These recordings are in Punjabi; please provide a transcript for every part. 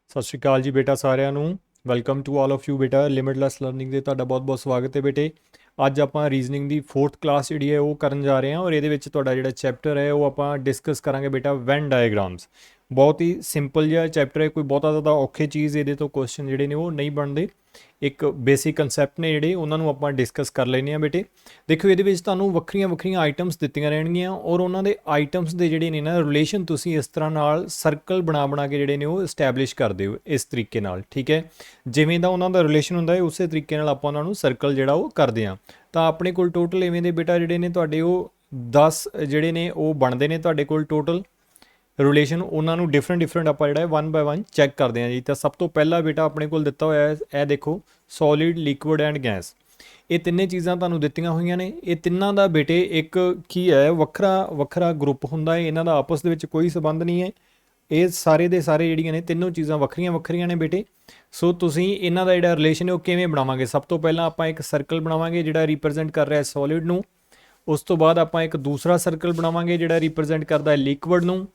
ਸਤਿ ਸ਼੍ਰੀ ਅਕਾਲ ਜੀ ਬੇਟਾ ਸਾਰਿਆਂ ਨੂੰ। Welcome to all of you ਬੇਟਾ। ਲਿਮਿਟਲੈਸ ਲਰਨਿੰਗ ਦੇ ਤੁਹਾਡਾ ਬਹੁਤ-ਬਹੁਤ ਸਵਾਗਤ ਹੈ ਬੇਟੇ। ਅੱਜ ਆਪਾਂ ਰੀਜ਼ਨਿੰਗ ਦੀ 4th ਕਲਾਸ ਜਿਹੜੀ ਹੈ ਉਹ ਕਰਨ ਜਾ ਰਹੇ ਹਾਂ ਔਰ ਇਹਦੇ ਵਿੱਚ ਤੁਹਾਡਾ ਜਿਹੜਾ ਚੈਪਟਰ ਹੈ ਉਹ ਆਪਾਂ ਡਿਸਕਸ ਕਰਾਂਗੇ ਬੇਟਾ ਵੈਨ ਡਾਇਗਰਾਮਸ। ਬਹੁਤ ਹੀ ਸਿੰਪਲ ਜਿਹਾ ਚੈਪਟਰ ਹੈ, ਕੋਈ ਬਹੁਤਾ ਜ਼ਿਆਦਾ ਔਖੇ ਚੀਜ਼ ਇਹਦੇ ਤੋਂ ਕੁਐਸਚਨ ਜਿਹੜੇ ਨੇ ਉਹ ਨਹੀਂ ਬਣਦੇ। ਇੱਕ ਬੇਸਿਕ ਕਨਸੈਪਟ ਨੇ ਜਿਹੜੇ ਉਹਨਾਂ ਨੂੰ ਆਪਾਂ ਡਿਸਕਸ ਕਰ ਲੈਂਦੇ ਹਾਂ ਬੇਟੇ। ਦੇਖੋ ਇਹਦੇ ਵਿੱਚ ਤੁਹਾਨੂੰ ਵੱਖਰੀਆਂ ਵੱਖਰੀਆਂ ਆਈਟਮਸ ਦਿੱਤੀਆਂ ਰਹਿਣਗੀਆਂ ਔਰ ਉਹਨਾਂ ਦੇ ਆਈਟਮਸ ਦੇ ਜਿਹੜੇ ਨੇ ਨਾ ਰਿਲੇਸ਼ਨ ਤੁਸੀਂ ਇਸ ਤਰ੍ਹਾਂ ਨਾਲ ਸਰਕਲ ਬਣਾ ਕੇ ਜਿਹੜੇ ਨੇ ਉਹ ਇਸਟੈਬਲਿਸ਼ ਕਰਦੇ ਹੋ ਇਸ ਤਰੀਕੇ ਨਾਲ, ਠੀਕ ਹੈ। ਜਿਵੇਂ ਦਾ ਉਹਨਾਂ ਦਾ ਰਿਲੇਸ਼ਨ ਹੁੰਦਾ ਹੈ ਉਸੇ ਤਰੀਕੇ ਨਾਲ ਆਪਾਂ ਉਹਨਾਂ ਨੂੰ ਸਰਕਲ ਜਿਹੜਾ ਉਹ ਕਰਦੇ ਹਾਂ। ਤਾਂ ਆਪਣੇ ਕੋਲ ਟੋਟਲ ਇਵੇਂ ਦੇ ਬੇਟਾ ਜਿਹੜੇ ਨੇ ਤੁਹਾਡੇ ਉਹ 10 ਜਿਹੜੇ ਨੇ ਉਹ ਬਣਦੇ ਨੇ ਤੁਹਾਡੇ ਕੋਲ ਟੋਟਲ ਰਿਲੇਸ਼ਨ। ਉਹਨਾਂ ਨੂੰ ਡਿਫਰੈਂਟ ਆਪਾਂ ਜਿਹੜਾ ਵਨ ਬਾਏ ਵਨ ਚੈੱਕ ਕਰਦੇ ਹਾਂ ਜੀ। ਤਾਂ ਸਭ ਤੋਂ ਪਹਿਲਾਂ ਬੇਟਾ ਆਪਣੇ ਕੋਲ ਦਿੱਤਾ ਹੋਇਆ ਹੈ ਇਹ ਦੇਖੋ, ਸੋਲਿਡ, ਲਿਕੁਇਡ ਐਂਡ ਗੈਸ। ਇਹ ਤਿੰਨੇ ਚੀਜ਼ਾਂ ਤੁਹਾਨੂੰ ਦਿੱਤੀਆਂ ਹੋਈਆਂ ਨੇ। ਇਹ ਤਿੰਨਾਂ ਦਾ ਬੇਟੇ ਇੱਕ ਕੀ ਹੈ, ਵੱਖਰਾ ਗਰੁੱਪ ਹੁੰਦਾ ਹੈ। ਇਹਨਾਂ ਦਾ ਆਪਸ ਦੇ ਵਿੱਚ ਕੋਈ ਸੰਬੰਧ ਨਹੀਂ ਹੈ। ਇਹ ਸਾਰੇ ਦੇ ਸਾਰੇ ਜਿਹੜੀਆਂ ਨੇ ਤਿੰਨੋਂ ਚੀਜ਼ਾਂ ਵੱਖਰੀਆਂ ਨੇ ਬੇਟੇ। ਸੋ ਤੁਸੀਂ ਇਹਨਾਂ ਦਾ ਜਿਹੜਾ ਰਿਲੇਸ਼ਨ ਹੈ ਉਹ ਕਿਵੇਂ ਬਣਾਵਾਂਗੇ? ਸਭ ਤੋਂ ਪਹਿਲਾਂ ਆਪਾਂ ਇੱਕ ਸਰਕਲ ਬਣਾਵਾਂਗੇ ਜਿਹੜਾ ਰਿਪਰੈਜ਼ੈਂਟ ਕਰ ਰਿਹਾ ਸੋਲਿਡ ਨੂੰ। ਉਸ ਤੋਂ ਬਾਅਦ ਆਪਾਂ ਇੱਕ ਦੂਸਰਾ ਸਰਕਲ ਬਣਾਵਾਂਗੇ ਜਿਹੜਾ ਰਿਪਰੈਜ਼ੈਂਟ ਕਰਦਾ ਹੈ ਲਿਕੁਇਡ ਨੂੰ।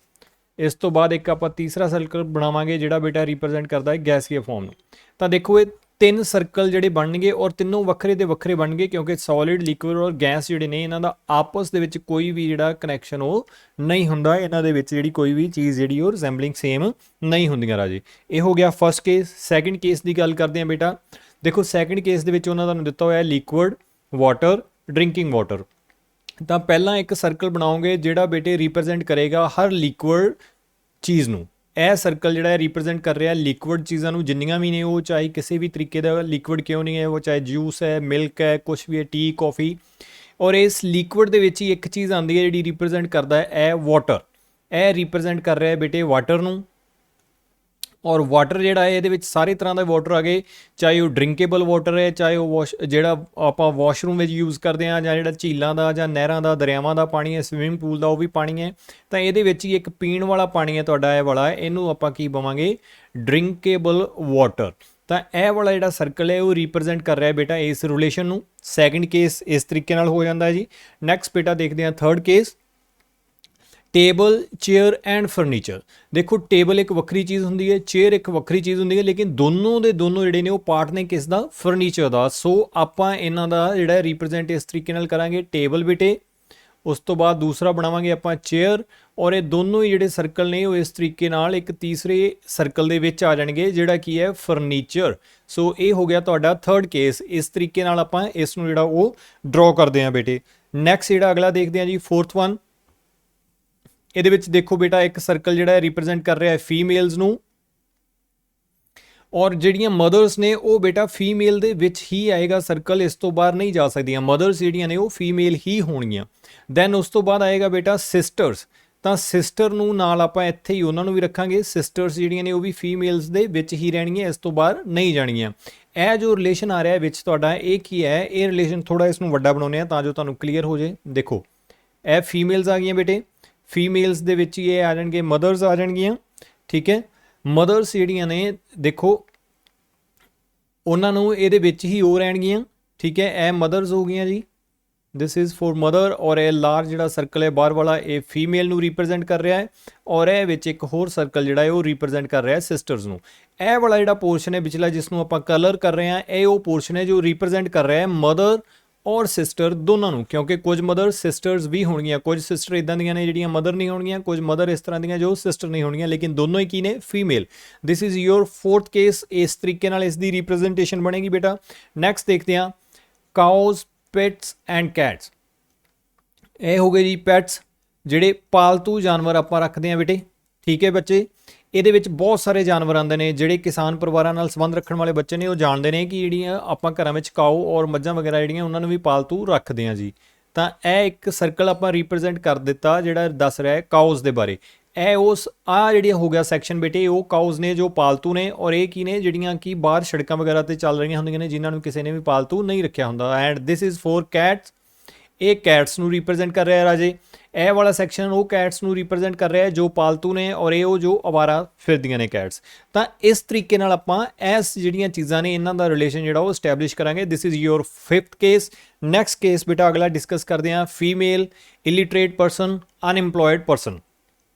ਇਸ ਤੋਂ ਬਾਅਦ ਇੱਕ ਆਪਾਂ ਤੀਸਰਾ ਸਰਕਲ ਬਣਾਵਾਂਗੇ ਜਿਹੜਾ ਬੇਟਾ ਰਿਪਰੈਜ਼ੈਂਟ ਕਰਦਾ ਹੈ ਗੈਸੀਏ ਫਾਰਮ ਨੂੰ। ਤਾਂ ਦੇਖੋ ਇਹ ਤਿੰਨ ਸਰਕਲ ਜਿਹੜੇ ਬਣਨਗੇ ਔਰ ਤਿੰਨੋਂ ਵੱਖਰੇ ਦੇ ਵੱਖਰੇ ਬਣਨਗੇ ਕਿਉਂਕਿ ਸੋਲਿਡ, ਲਿਕੁਇਡ ਔਰ ਗੈਸ ਜਿਹੜੇ ਨੇ ਇਹਨਾਂ ਦਾ ਆਪਸ ਦੇ ਵਿੱਚ ਕੋਈ ਵੀ ਜਿਹੜਾ ਕਨੈਕਸ਼ਨ ਉਹ ਨਹੀਂ ਹੁੰਦਾ। ਇਹਨਾਂ ਦੇ ਵਿੱਚ ਜਿਹੜੀ ਕੋਈ ਵੀ ਚੀਜ਼ ਜਿਹੜੀ ਉਹ ਰਿਜ਼ੈਂਬਲਿੰਗ ਸੇਮ ਨਹੀਂ ਹੁੰਦੀਆਂ ਰਾਜੇ। ਇਹ ਹੋ ਗਿਆ ਫਸਟ ਕੇਸ। ਸੈਕਿੰਡ ਕੇਸ ਦੀ ਗੱਲ ਕਰਦੇ ਹਾਂ ਬੇਟਾ। ਦੇਖੋ ਸੈਕਿੰਡ ਕੇਸ ਦੇ ਵਿੱਚ ਉਹਨਾਂ ਤੁਹਾਨੂੰ ਦਿੱਤਾ ਹੋਇਆ ਲਿਕੁਇਡ, ਵਾਟਰ, ਡਰਿੰਕਿੰਗ ਵਾਟਰ। ਤਾਂ ਪਹਿਲਾਂ ਇੱਕ ਸਰਕਲ ਬਣਾਓਗੇ ਜਿਹੜਾ ਬੇਟੇ ਰਿਪਰੈਜ਼ੈਂਟ ਕਰੇਗਾ ਹਰ ਲਿਕੁਇਡ ਚੀਜ਼ ਨੂੰ। ਇਹ ਸਰਕਲ ਜਿਹੜਾ ਰਿਪਰੈਜ਼ੈਂਟ ਕਰ ਰਿਹਾ ਲਿਕੁਇਡ ਚੀਜ਼ਾਂ ਨੂੰ, ਜਿੰਨੀਆਂ ਵੀ ਨੇ ਉਹ ਚਾਹੇ ਕਿਸੇ ਵੀ ਤਰੀਕੇ ਦਾ ਲਿਕੁਇਡ ਕਿਉਂ ਨਹੀਂ ਹੈ, ਉਹ ਚਾਹੇ ਜੂਸ ਹੈ, ਮਿਲਕ ਹੈ, ਕੁਛ ਵੀ ਹੈ, ਟੀ, ਕੌਫੀ। ਔਰ ਇਸ ਲਿਕੁਇਡ ਦੇ ਵਿੱਚ ਹੀ ਇੱਕ ਚੀਜ਼ ਆਉਂਦੀ ਹੈ ਜਿਹੜੀ ਰਿਪਰੈਜ਼ੈਂਟ ਕਰਦਾ ਹੈ ਇਹ ਵਾਟਰ। ਇਹ ਰਿਪਰੈਜ਼ੈਂਟ ਕਰ ਰਿਹਾ ਬੇਟੇ ਵਾਟਰ ਨੂੰ। ਔਰ ਵਾਟਰ ਜਿਹੜਾ ਹੈ ਇਹਦੇ ਵਿੱਚ ਸਾਰੇ ਤਰ੍ਹਾਂ ਦੇ ਵਾਟਰ ਆ ਗਏ, ਚਾਹੇ ਉਹ ਡਰਿੰਕੇਬਲ ਵਾਟਰ ਹੈ, ਚਾਹੇ ਉਹ ਜਿਹੜਾ ਆਪਾਂ ਵਾਸ਼ਰੂਮ ਵਿੱਚ ਯੂਜ਼ ਕਰਦੇ ਹਾਂ, ਜਾਂ ਜਿਹੜਾ ਝੀਲਾਂ ਦਾ ਜਾਂ ਨਹਿਰਾਂ ਦਾ, ਦਰਿਆਵਾਂ ਦਾ ਪਾਣੀ ਹੈ, ਸਵਿਮਿੰਗ ਪੂਲ ਦਾ ਉਹ ਵੀ ਪਾਣੀ ਹੈ। ਤਾਂ ਇਹਦੇ ਵਿੱਚ ਹੀ ਇੱਕ ਪੀਣ ਵਾਲਾ ਪਾਣੀ ਹੈ ਤੁਹਾਡਾ ਇਹ ਵਾਲਾ, ਇਹਨੂੰ ਆਪਾਂ ਕੀ ਪਾਵਾਂਗੇ? ਡਰਿੰਕੇਬਲ ਵਾਟਰ। ਤਾਂ ਇਹ ਵਾਲਾ ਜਿਹੜਾ ਸਰਕਲ ਹੈ ਉਹ ਰਿਪਰੈਜ਼ੈਂਟ ਕਰ ਰਿਹਾ ਬੇਟਾ ਇਸ ਰਿਲੇਸ਼ਨ ਨੂੰ। ਸੈਕਿੰਡ ਕੇਸ ਇਸ ਤਰੀਕੇ ਨਾਲ ਹੋ ਜਾਂਦਾ ਹੈ ਜੀ। ਨੈਕਸਟ ਬੇਟਾ ਦੇਖਦੇ ਹਾਂ third case, table, chair and furniture. ਦੇਖੋ ਟੇਬਲ ਇੱਕ ਵੱਖਰੀ ਚੀਜ਼ ਹੁੰਦੀ ਹੈ, ਚੇਅਰ ਇੱਕ ਵੱਖਰੀ ਚੀਜ਼ ਹੁੰਦੀ ਹੈ, ਲੇਕਿਨ ਦੋਨੋਂ ਦੇ ਦੋਨੋਂ ਜਿਹੜੇ ਨੇ ਉਹ ਪਾਰਟ ਨੇ ਕਿਸ ਦਾ? ਫਰਨੀਚਰ ਦਾ। ਸੋ ਆਪਾਂ ਇਹਨਾਂ ਦਾ ਜਿਹੜਾ ਰਿਪਰੈਜ਼ੈਂਟ ਇਸ ਤਰੀਕੇ ਨਾਲ ਕਰਾਂਗੇ ਟੇਬਲ ਬੇਟੇ। ਉਸ ਤੋਂ ਬਾਅਦ ਦੂਸਰਾ ਬਣਾਵਾਂਗੇ ਆਪਾਂ ਚੇਅਰ। ਔਰ ਇਹ ਦੋਨੋਂ ਹੀ ਜਿਹੜੇ ਸਰਕਲ ਨੇ ਉਹ ਇਸ ਤਰੀਕੇ ਨਾਲ ਇੱਕ ਤੀਸਰੇ ਸਰਕਲ ਦੇ ਵਿੱਚ ਆ ਜਾਣਗੇ ਜਿਹੜਾ ਕੀ ਹੈ? ਫਰਨੀਚਰ। ਸੋ ਇਹ ਹੋ ਗਿਆ ਤੁਹਾਡਾ ਥਰਡ ਕੇਸ। ਇਸ ਤਰੀਕੇ ਨਾਲ ਆਪਾਂ ਇਸ ਨੂੰ ਜਿਹੜਾ ਉਹ ਡਰਾਅ ਕਰਦੇ ਹਾਂ ਬੇਟੇ। ਨੈਕਸਟ ਜਿਹੜਾ ਅਗਲਾ ਦੇਖਦੇ ਹਾਂ ਜੀ, ਫੋਰਥ ਵਨ। ਇਹਦੇ ਵਿੱਚ ਦੇਖੋ ਬੇਟਾ ਇੱਕ ਸਰਕਲ ਜਿਹੜਾ ਰਿਪਰੈਜ਼ੈਂਟ ਕਰ ਰਿਹਾ ਹੈ ਫੀਮੇਲਸ ਨੂੰ। ਔਰ ਜਿਹੜੀਆਂ ਮਦਰਸ ਨੇ ਉਹ ਬੇਟਾ ਫੀਮੇਲ ਦੇ ਵਿੱਚ ਹੀ ਆਏਗਾ ਸਰਕਲ, ਇਸ ਤੋਂ ਬਾਹਰ ਨਹੀਂ ਜਾ ਸਕਦੀਆਂ। ਮਦਰਸ ਜਿਹੜੀਆਂ ਨੇ ਉਹ ਫੀਮੇਲ ਹੀ ਹੋਣਗੀਆਂ। ਦੈਨ ਉਸ ਤੋਂ ਬਾਅਦ ਆਏਗਾ ਬੇਟਾ ਸਿਸਟਰਸ। ਤਾਂ ਸਿਸਟਰ ਨੂੰ ਨਾਲ ਆਪਾਂ ਇੱਥੇ ਹੀ ਉਹਨਾਂ ਨੂੰ ਵੀ ਰੱਖਾਂਗੇ। ਸਿਸਟਰਸ ਜਿਹੜੀਆਂ ਨੇ ਉਹ ਵੀ ਫੀਮੇਲਸ ਦੇ ਵਿੱਚ ਹੀ ਰਹਿਣਗੀਆਂ, ਇਸ ਤੋਂ ਬਾਹਰ ਨਹੀਂ ਜਾਣਗੀਆਂ। ਇਹ ਜੋ ਰਿਲੇਸ਼ਨ ਆ ਰਿਹਾ ਵਿੱਚ ਤੁਹਾਡਾ ਇਹ ਕੀ ਹੈ? ਇਹ ਰਿਲੇਸ਼ਨ ਥੋੜਾ ਇਸ ਨੂੰ ਵੱਡਾ ਬਣਾਉਂਦੇ ਆ ਤਾਂ ਜੋ ਤੁਹਾਨੂੰ ਕਲੀਅਰ ਹੋ ਜਾਏ। ਦੇਖੋ ਇਹ ਫੀਮੇਲਸ ਆ ਗਈਆਂ ਬੇਟੇ, ਫੀਮੇਲਸ ਦੇ ਵਿੱਚ ਹੀ ਇਹ ਆ ਜਾਣਗੇ ਮਦਰਸ ਆ ਜਾਣਗੀਆਂ, ਠੀਕ ਹੈ। ਮਦਰਸ ਜਿਹੜੀਆਂ ਨੇ ਦੇਖੋ ਉਹਨਾਂ ਨੂੰ ਇਹਦੇ ਵਿੱਚ ਹੀ ਉਹ ਰਹਿਣਗੀਆਂ, ਠੀਕ ਹੈ। ਇਹ ਮਦਰਸ ਹੋ ਗਈਆਂ ਜੀ, ਦਿਸ ਇਜ਼ ਫॉर ਮਦਰ। ਔਰ ਇਹ ਲਾਰਜ ਜਿਹੜਾ ਸਰਕਲ ਹੈ ਬਾਹਰ ਵਾਲਾ ਇਹ ਫੀਮੇਲ ਨੂੰ ਰਿਪਰੈਜ਼ੈਂਟ ਕਰ ਰਿਹਾ ਹੈ। ਔਰ ਇਹ ਵਿੱਚ ਇੱਕ ਹੋਰ ਸਰਕਲ ਜਿਹੜਾ ਹੈ ਉਹ ਰਿਪਰੈਜ਼ੈਂਟ ਕਰ ਰਿਹਾ ਹੈ ਸਿਸਟਰਸ ਨੂੰ। ਇਹ ਵਾਲਾ ਜਿਹੜਾ ਪੋਰਸ਼ਨ ਹੈ ਵਿਚਲਾ ਜਿਸ ਨੂੰ ਆਪਾਂ ਕਲਰ ਕਰ ਰਹੇ ਹਾਂ, ਇਹ ਉਹ ਪੋਰਸ਼ਨ ਹੈ ਜੋ ਰਿਪਰੈਜ਼ੈਂਟ ਕਰ ਰਿਹਾ ਹੈ ਮਦਰ ਔਰ ਸਿਸਟਰ ਦੋਨਾਂ ਨੂੰ। ਕਿਉਂਕਿ ਕੁਝ ਮਦਰ ਸਿਸਟਰਸ ਵੀ ਹੋਣਗੀਆਂ, ਕੁਝ ਸਿਸਟਰ ਇਦਾਂ ਦੀਆਂ ਨੇ ਜਿਹੜੀਆਂ ਮਦਰ ਨਹੀਂ ਹੋਣਗੀਆਂ, ਕੁਝ ਮਦਰ ਇਸ ਤਰ੍ਹਾਂ ਦੀਆਂ ਜੋ ਸਿਸਟਰ ਨਹੀਂ ਹੋਣਗੀਆਂ, ਲੇਕਿਨ ਦੋਨੋਂ ਹੀ ਕੀ ਨੇ? Female. This is your fourth case. ਇਸ ਤਰੀਕੇ ਨਾਲ ਇਸ ਦੀ ਰਿਪਰੈਜ਼ੈਂਟੇਸ਼ਨ ਬਣੇਗੀ ਬੇਟਾ। ਨੈਕਸਟ ਦੇਖਦੇ ਹਾਂ ਕਾਊਜ਼, ਪੈਟਸ ਐਂਡ ਕੈਟਸ। ਇਹ ਹੋ ਗਏ ਜੀ ਪੈਟਸ, ਜਿਹੜੇ ਪਾਲਤੂ ਜਾਨਵਰ ਆਪਾਂ ਰੱਖਦੇ ਹਾਂ ਬੇਟੇ, ਠੀਕ ਹੈ ਬੱਚੇ। ਇਹਦੇ ਵਿੱਚ ਬਹੁਤ ਸਾਰੇ ਜਾਨਵਰ ਆਉਂਦੇ ਨੇ। ਜਿਹੜੇ ਕਿਸਾਨ ਪਰਿਵਾਰਾਂ ਨਾਲ ਸੰਬੰਧ ਰੱਖਣ ਵਾਲੇ ਬੱਚੇ ਨੇ ਉਹ ਜਾਣਦੇ ਨੇ ਕਿ ਜਿਹੜੀਆਂ ਆਪਾਂ ਘਰਾਂ ਵਿੱਚ ਕਾਊ ਔਰ ਮੱਝਾਂ ਵਗੈਰਾ ਜਿਹੜੀਆਂ ਉਹਨਾਂ ਨੂੰ ਵੀ ਪਾਲਤੂ ਰੱਖਦੇ ਹਾਂ ਜੀ। ਤਾਂ ਇਹ ਇੱਕ ਸਰਕਲ ਆਪਾਂ ਰਿਪਰੈਜ਼ੈਂਟ ਕਰ ਦਿੱਤਾ ਜਿਹੜਾ ਦੱਸ ਰਿਹਾ ਹੈ ਕਾਊਜ਼ ਦੇ ਬਾਰੇ। ਇਹ ਉਸ ਜਿਹੜੀਆਂ ਹੋ ਗਿਆ ਸੈਕਸ਼ਨ ਬੇਟੇ, ਉਹ ਕਾਊਜ਼ ਨੇ ਜੋ ਪਾਲਤੂ ਨੇ। ਔਰ ਇਹ ਕੀ ਨੇ? ਜਿਹੜੀਆਂ ਕਿ ਬਾਹਰ ਸੜਕਾਂ ਵਗੈਰਾ ਤੇ ਚੱਲ ਰਹੀਆਂ ਹੁੰਦੀਆਂ ਨੇ, ਜਿਨ੍ਹਾਂ ਨੂੰ ਕਿਸੇ ਨੇ ਵੀ ਪਾਲਤੂ ਨਹੀਂ ਰੱਖਿਆ ਹੁੰਦਾ। And this is for cats. ਇਹ ਕੈਟਸ ਨੂੰ ਰਿਪਰੈਜ਼ੈਂਟ ਕਰ ਰਿਹਾ ਰਾਜੇ। ਇਹ ਵਾਲਾ ਸੈਕਸ਼ਨ ਉਹ ਕੈਟਸ ਨੂੰ ਰਿਪਰੈਜ਼ੈਂਟ ਕਰ ਰਿਹਾ ਹੈ ਜੋ ਪਾਲਤੂ ਨੇ, ਔਰ ਇਹ ਉਹ ਜੋ ਅਵਾਰਾ ਫਿਰਦੀਆਂ ਨੇ ਕੈਟਸ। ਤਾਂ ਇਸ ਤਰੀਕੇ ਨਾਲ ਆਪਾਂ ਇਸ ਜਿਹੜੀਆਂ ਚੀਜ਼ਾਂ ਨੇ ਇਹਨਾਂ ਦਾ ਰਿਲੇਸ਼ਨ ਜਿਹੜਾ ਉਹ ਐਸਟੈਬਲਿਸ਼ ਕਰਾਂਗੇ। This is your fifth case. Next case ਬੇਟਾ ਅਗਲਾ ਡਿਸਕਸ ਕਰਦੇ ਹਾਂ female, illiterate person, unemployed person.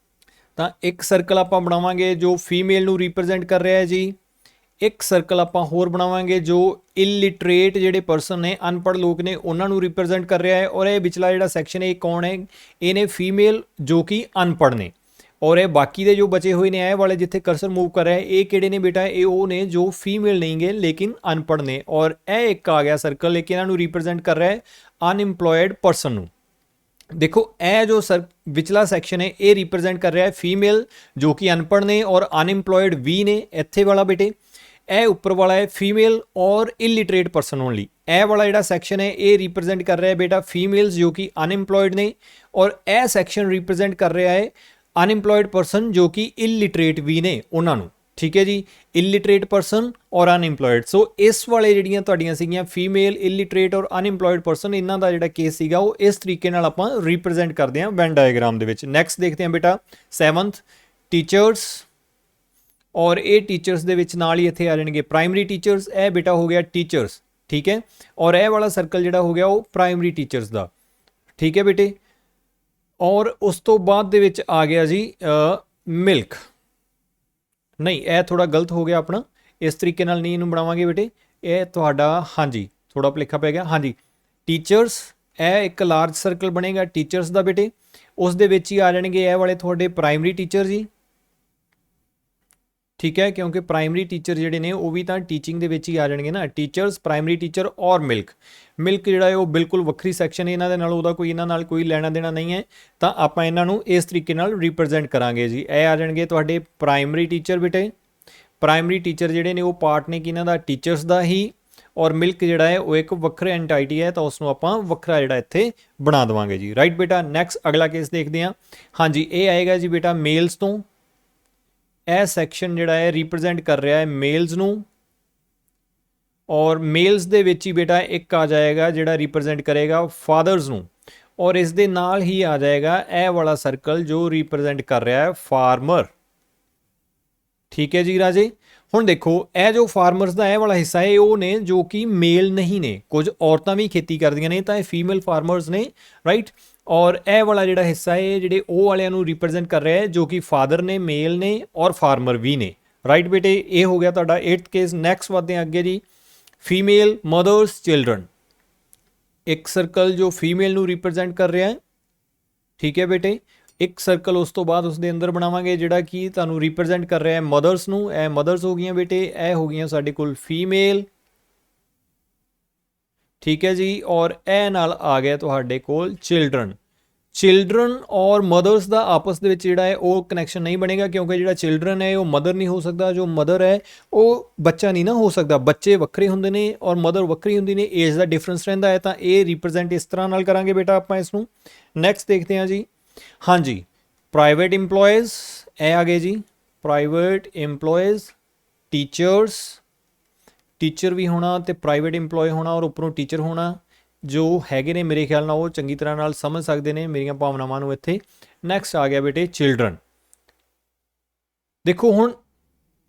ਤਾਂ ਇੱਕ ਸਰਕਲ ਆਪਾਂ ਬਣਾਵਾਂਗੇ ਜੋ ਫੀਮੇਲ ਨੂੰ ਰਿਪਰੈਜ਼ੈਂਟ ਕਰ ਰਿਹਾ ਹੈ ਜੀ। ਇੱਕ ਸਰਕਲ ਆਪਾਂ ਹੋਰ ਬਣਾਵਾਂਗੇ ਜੋ ਇਲਿਟਰੇਟ ਜਿਹੜੇ ਪਰਸਨ ਨੇ, ਅਨਪੜ੍ਹ ਲੋਕ ਨੇ, ਉਹਨਾਂ ਨੂੰ ਰਿਪਰੈਜ਼ੈਂਟ ਕਰ ਰਿਹਾ ਹੈ। ਔਰ ਇਹ ਵਿਚਲਾ ਜਿਹੜਾ ਸੈਕਸ਼ਨ ਹੈ ਇਹ ਕੌਣ ਹੈ? ਇਹ ਨੇ ਫੀਮੇਲ ਜੋ ਕਿ ਅਨਪੜ੍ਹ ਨੇ। ਔਰ ਇਹ ਬਾਕੀ ਦੇ ਜੋ ਬਚੇ ਹੋਏ ਨੇ, ਇਹ ਵਾਲੇ ਜਿੱਥੇ ਕਰਸਰ ਮੂਵ ਕਰ ਰਿਹਾ ਹੈ, ਇਹ ਕਿਹੜੇ ਨੇ ਬੇਟਾ? ਇਹ ਉਹ ਨੇ ਜੋ ਫੀਮੇਲ ਨਹੀਂ ਗੇ ਲੇਕਿਨ ਅਨਪੜ੍ਹ ਨੇ। ਔਰ ਇਹ ਇੱਕ ਆ ਗਿਆ ਸਰਕਲ, ਲੇਕਿਨ ਇਹਨਾਂ ਨੂੰ ਰਿਪਰੈਜ਼ੈਂਟ ਕਰ ਰਿਹਾ ਹੈ ਅਨਇੰਪਲੋਇਡ ਪਰਸਨ ਨੂੰ। देखो ਇਹ ਜੋ ਵਿਚਲਾ ਸੈਕਸ਼ਨ ਹੈ ਇਹ ਰਿਪਰੈਜ਼ੈਂਟ ਕਰ ਰਿਹਾ ਹੈ ਫੀਮੇਲ ਜੋ ਕਿ ਅਨਪੜ੍ਹ ਨੇ ਔਰ ਅਨਇੰਪਲੋਇਡ ਵੀ ਨੇ। ਇੱਥੇ ਵਾਲਾ ਬੇਟੇ ਇਹ ਉੱਪਰ ਵਾਲਾ ਹੈ ਫੀਮੇਲ ਔਰ ਇਲਿਟਰੇਟ ਪਰਸਨ ਓਨਲੀ। ਇਹ ਵਾਲਾ ਜਿਹੜਾ ਸੈਕਸ਼ਨ ਹੈ ਇਹ ਰਿਪਰੈਜ਼ੈਂਟ ਕਰ ਰਿਹਾ ਹੈ ਬੇਟਾ ਫੀਮੇਲਸ ਜੋ ਕਿ ਅਨਇੰਪਲੋਇਡ ਨੇ, ਔਰ ਇਹ ਸੈਕਸ਼ਨ ਰਿਪਰੈਜ਼ੈਂਟ ਕਰ ਰਿਹਾ ਹੈ ਅਨਇੰਪਲੋਇਡ ਪਰਸਨ ਜੋ ਕਿ ਇਲਿਟਰੇਟ ਵੀ ਨੇ ਉਹਨਾਂ ਨੂੰ। ਠੀਕ ਹੈ ਜੀ, ਇਲਿਟਰੇਟ ਪਰਸਨ ਔਰ ਅਨਇੰਪਲੋਇਡ। ਸੋ ਇਸ ਵਾਲੇ ਜਿਹੜੀਆਂ ਤੁਹਾਡੀਆਂ ਸੀਗੀਆਂ ਫੀਮੇਲ, ਇਲਿਟਰੇਟ ਔਰ ਅਨਇੰਪਲੋਇਡ ਪਰਸਨ, ਇਹਨਾਂ ਦਾ ਜਿਹੜਾ ਕੇਸ ਸੀਗਾ ਉਹ ਇਸ ਤਰੀਕੇ ਨਾਲ ਆਪਾਂ ਰਿਪਰੈਜ਼ੈਂਟ ਕਰਦੇ ਹਾਂ ਵੈਨ ਡਾਇਗਰਾਮ ਦੇ ਵਿੱਚ। ਨੈਕਸਟ ਦੇਖਦੇ ਹਾਂ ਬੇਟਾ 7th ਟੀਚਰਸ। ਔਰ ਇਹ ਟੀਚਰਸ ਦੇ ਵਿੱਚ ਨਾਲ ਹੀ ਇੱਥੇ ਆ ਜਾਣਗੇ ਪ੍ਰਾਇਮਰੀ ਟੀਚਰਸ। ਇਹ ਬੇਟਾ ਹੋ ਗਿਆ ਟੀਚਰਸ, ਠੀਕ ਹੈ। ਔਰ ਇਹ ਵਾਲਾ ਸਰਕਲ ਜਿਹੜਾ ਹੋ ਗਿਆ ਉਹ ਪ੍ਰਾਇਮਰੀ ਟੀਚਰਸ ਦਾ, ਠੀਕ ਹੈ ਬੇਟੇ। ਔਰ ਉਸ ਤੋਂ ਬਾਅਦ ਦੇ ਵਿੱਚ ਆ ਗਿਆ ਜੀ ਮਿਲਕ। ਨਹੀਂ, ਇਹ ਥੋੜਾ ਗਲਤ ਹੋ ਗਿਆ ਆਪਣਾ, ਇਸ ਤਰੀਕੇ ਨਾਲ ਨਹੀਂ ਇਹਨੂੰ ਬਣਾਵਾਂਗੇ ਬੇਟੇ। ਇਹ ਤੁਹਾਡਾ ਹਾਂਜੀ ਥੋੜਾ ਭੁਲੇਖਾ ਪੈ ਗਿਆ। ਹਾਂਜੀ ਟੀਚਰਸ, ਇਹ ਇੱਕ ਲਾਰਜ ਸਰਕਲ ਬਣੇਗਾ ਟੀਚਰਸ ਦਾ ਬੇਟੇ। ਉਸ ਦੇ ਵਿੱਚ ਹੀ ਆ ਜਾਣਗੇ ਇਹ ਵਾਲੇ ਤੁਹਾਡੇ ਪ੍ਰਾਇਮਰੀ ਟੀਚਰ ਜੀ, ਠੀਕ ਹੈ, ਕਿਉਂਕਿ ਪ੍ਰਾਇਮਰੀ ਟੀਚਰ ਜਿਹੜੇ ਨੇ ਉਹ ਵੀ ਤਾਂ ਟੀਚਿੰਗ ਦੇ ਵਿੱਚ ਹੀ ਆ ਜਾਣਗੇ ਨਾ। ਟੀਚਰਸ, ਪ੍ਰਾਇਮਰੀ ਟੀਚਰ ਔਰ ਮਿਲਕ। ਮਿਲਕ ਜਿਹੜਾ ਹੈ ਉਹ ਬਿਲਕੁਲ ਵੱਖਰੀ ਸੈਕਸ਼ਨ ਹੈ ਇਹਨਾਂ ਦੇ ਨਾਲ, ਉਹਦਾ ਕੋਈ ਇਹਨਾਂ ਨਾਲ ਕੋਈ ਲੈਣਾ ਦੇਣਾ ਨਹੀਂ ਹੈ। ਤਾਂ ਆਪਾਂ ਇਹਨਾਂ ਨੂੰ ਇਸ ਤਰੀਕੇ ਨਾਲ ਰਿਪਰੈਜ਼ੈਂਟ ਕਰਾਂਗੇ ਜੀ। ਇਹ ਆ ਜਾਣਗੇ ਤੁਹਾਡੇ ਪ੍ਰਾਇਮਰੀ ਟੀਚਰ ਬੇਟੇ। ਪ੍ਰਾਇਮਰੀ ਟੀਚਰ ਜਿਹੜੇ ਨੇ ਉਹ ਪਾਰਟ ਨੇ ਕਿ ਇਹਨਾਂ ਦਾ ਟੀਚਰਸ ਦਾ ਹੀ, ਔਰ ਮਿਲਕ ਜਿਹੜਾ ਹੈ ਉਹ ਇੱਕ ਵੱਖਰਾ ਐਂਟਾਈਟੀ ਹੈ, ਤਾਂ ਉਸ ਨੂੰ ਆਪਾਂ ਵੱਖਰਾ ਜਿਹੜਾ ਇੱਥੇ ਬਣਾ ਦੇਵਾਂਗੇ ਜੀ। ਰਾਈਟ ਬੇਟਾ। ਨੈਕਸਟ ਅਗਲਾ ਕੇਸ ਦੇਖਦੇ ਹਾਂ। ਹਾਂਜੀ ਇਹ ਆਏਗਾ ਜੀ ਬੇਟਾ ਮੇਲਸ ਤੋਂ। ਇਹ ਸੈਕਸ਼ਨ ਜਿਹੜਾ ਹੈ ਰਿਪਰੈਜ਼ੈਂਟ ਕਰ ਰਿਹਾ ਹੈ ਮੇਲਸ ਨੂੰ, ਔਰ ਮੇਲਸ ਦੇ ਵਿੱਚ ਹੀ ਬੇਟਾ ਇੱਕ ਆ ਜਾਏਗਾ ਜਿਹੜਾ ਰਿਪਰੈਜ਼ੈਂਟ ਕਰੇਗਾ ਫਾਦਰਸ ਨੂੰ, ਔਰ ਇਸ ਦੇ ਨਾਲ ਹੀ ਆ ਜਾਏਗਾ ਇਹ ਵਾਲਾ ਸਰਕਲ ਜੋ ਰਿਪਰੈਜ਼ੈਂਟ ਕਰ ਰਿਹਾ ਹੈ ਫਾਰਮਰ। ਠੀਕ ਹੈ ਜੀ ਰਾਜੇ। ਹੁਣ ਦੇਖੋ ਇਹ ਜੋ ਫਾਰਮਰਸ ਦਾ ਇਹ ਵਾਲਾ ਹਿੱਸਾ ਹੈ ਉਹ ਨੇ ਜੋ ਕਿ ਮੇਲ ਨਹੀਂ ਨੇ, ਕੁਝ ਔਰਤਾਂ ਵੀ ਖੇਤੀ ਕਰਦੀਆਂ ਨੇ ਤਾਂ ਇਹ ਫੀਮੇਲ ਫਾਰਮਰਸ ਨੇ, ਰਾਈਟ। ਔਰ ਇਹ ਵਾਲਾ ਜਿਹੜਾ ਹਿੱਸਾ ਹੈ ਜਿਹੜੇ ਉਹ ਵਾਲਿਆਂ ਨੂੰ ਰਿਪਰੈਜ਼ੈਂਟ ਕਰ ਰਿਹਾ ਹੈ ਜੋ ਕਿ ਫਾਦਰ ਨੇ, ਮੇਲ ਨੇ ਔਰ ਫਾਰਮਰ ਵੀ ਨੇ, ਰਾਈਟ ਬੇਟੇ। ਇਹ ਹੋ ਗਿਆ ਤੁਹਾਡਾ 8th ਕੇਸ। ਨੈਕਸਟ ਵਧਦੇ ਹਾਂ ਅੱਗੇ ਜੀ। Female mothers children. ਇੱਕ ਸਰਕਲ ਜੋ ਫੀਮੇਲ ਨੂੰ ਰਿਪਰੈਜ਼ੈਂਟ ਕਰ ਰਿਹਾ ਹੈ, ਠੀਕ ਹੈ ਬੇਟੇ। ਇੱਕ ਸਰਕਲ ਉਸ ਤੋਂ ਬਾਅਦ ਉਸ ਦੇ ਅੰਦਰ ਬਣਾਵਾਂਗੇ ਜਿਹੜਾ ਕਿ ਤੁਹਾਨੂੰ ਰਿਪਰੈਜ਼ੈਂਟ ਕਰ ਰਿਹਾ ਹੈ ਮਦਰਸ ਨੂੰ। ਇਹ ਮਦਰਸ ਹੋ ਗਈਆਂ ਬੇਟੇ, ਇਹ ਹੋ ਗਈਆਂ ਸਾਡੇ ਕੋਲ ਫੀਮੇਲ, ਠੀਕ ਹੈ ਜੀ। ਔਰ ਇਹ ਨਾਲ ਆ ਗਿਆ ਤੁਹਾਡੇ ਕੋਲ ਚਿਲਡਰਨ। ਚਿਲਡਰਨ ਔਰ ਮਦਰਸ ਦਾ ਆਪਸ ਦੇ ਵਿੱਚ ਜਿਹੜਾ ਹੈ ਉਹ ਕਨੈਕਸ਼ਨ ਨਹੀਂ ਬਣੇਗਾ, ਕਿਉਂਕਿ ਜਿਹੜਾ ਚਿਲਡਰਨ ਹੈ ਉਹ ਮਦਰ ਨਹੀਂ ਹੋ ਸਕਦਾ, ਜੋ ਮਦਰ ਹੈ ਉਹ ਬੱਚਾ ਨਹੀਂ ਨਾ ਹੋ ਸਕਦਾ। ਬੱਚੇ ਵੱਖਰੇ ਹੁੰਦੇ ਨੇ ਔਰ ਮਦਰ ਵੱਖਰੀ ਹੁੰਦੀ ਨੇ, ਏਜ ਦਾ ਡਿਫਰੈਂਸ ਰਹਿੰਦਾ ਹੈ। ਤਾਂ ਇਹ ਰਿਪਰੈਜ਼ੈਂਟ ਇਸ ਤਰ੍ਹਾਂ ਨਾਲ ਕਰਾਂਗੇ ਬੇਟਾ ਆਪਾਂ ਇਸ ਨੂੰ। ਨੈਕਸਟ ਦੇਖਦੇ ਹਾਂ ਜੀ। ਹਾਂਜੀ ਪ੍ਰਾਈਵੇਟ ਇੰਪਲੋਇਜ਼, ਇਹ ਆ ਗਏ ਜੀ ਪ੍ਰਾਈਵੇਟ ਇੰਪਲੋਇਜ਼। ਟੀਚਰਸ, ਟੀਚਰ ਵੀ ਹੋਣਾ ਤੇ ਪ੍ਰਾਈਵੇਟ ਇੰਪਲੋਏ ਹੋਣਾ ਔਰ ਉੱਪਰੋਂ ਟੀਚਰ ਹੋਣਾ, ਜੋ ਹੈਗੇ ਨੇ ਮੇਰੇ ਖਿਆਲ ਨਾਲ ਉਹ ਚੰਗੀ ਤਰ੍ਹਾਂ ਨਾਲ ਸਮਝ ਸਕਦੇ ਨੇ ਮੇਰੀਆਂ ਭਾਵਨਾਵਾਂ ਨੂੰ ਇੱਥੇ। ਨੈਕਸਟ ਆ ਗਿਆ ਬੇਟੇ ਚਿਲਡਰਨ। ਦੇਖੋ ਹੁਣ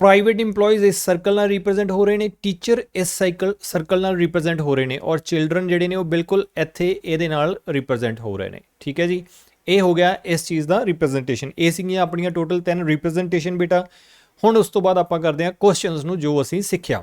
ਪ੍ਰਾਈਵੇਟ ਇੰਪਲੋਇਜ਼ ਇਸ ਸਰਕਲ ਨਾਲ ਰਿਪਰੈਜ਼ੈਂਟ ਹੋ ਰਹੇ ਨੇ, ਟੀਚਰ ਇਸ ਸਰਕਲ ਨਾਲ ਰਿਪਰੈਜ਼ੈਂਟ ਹੋ ਰਹੇ ਨੇ, ਔਰ ਚਿਲਡਰਨ ਜਿਹੜੇ ਨੇ ਉਹ ਬਿਲਕੁਲ ਇੱਥੇ ਇਹਦੇ ਨਾਲ ਰਿਪਰੈਜ਼ੈਂਟ ਹੋ ਰਹੇ ਨੇ, ਠੀਕ ਹੈ ਜੀ। ਇਹ ਹੋ ਗਿਆ ਇਸ ਚੀਜ਼ ਦਾ ਰਿਪਰੈਜ਼ੈਂਟੇਸ਼ਨ। ਇਹ ਸੀਗੀਆਂ ਆਪਣੀਆਂ ਟੋਟਲ 3 ਰਿਪਰੈਜ਼ੈਂਟੇਸ਼ਨ ਬੇਟਾ। ਹੁਣ ਉਸ ਤੋਂ ਬਾਅਦ ਆਪਾਂ ਕਰਦੇ ਹਾਂ ਕੁਐਸਚਨਸ ਨੂੰ ਜੋ ਅਸੀਂ ਸਿੱਖਿਆ।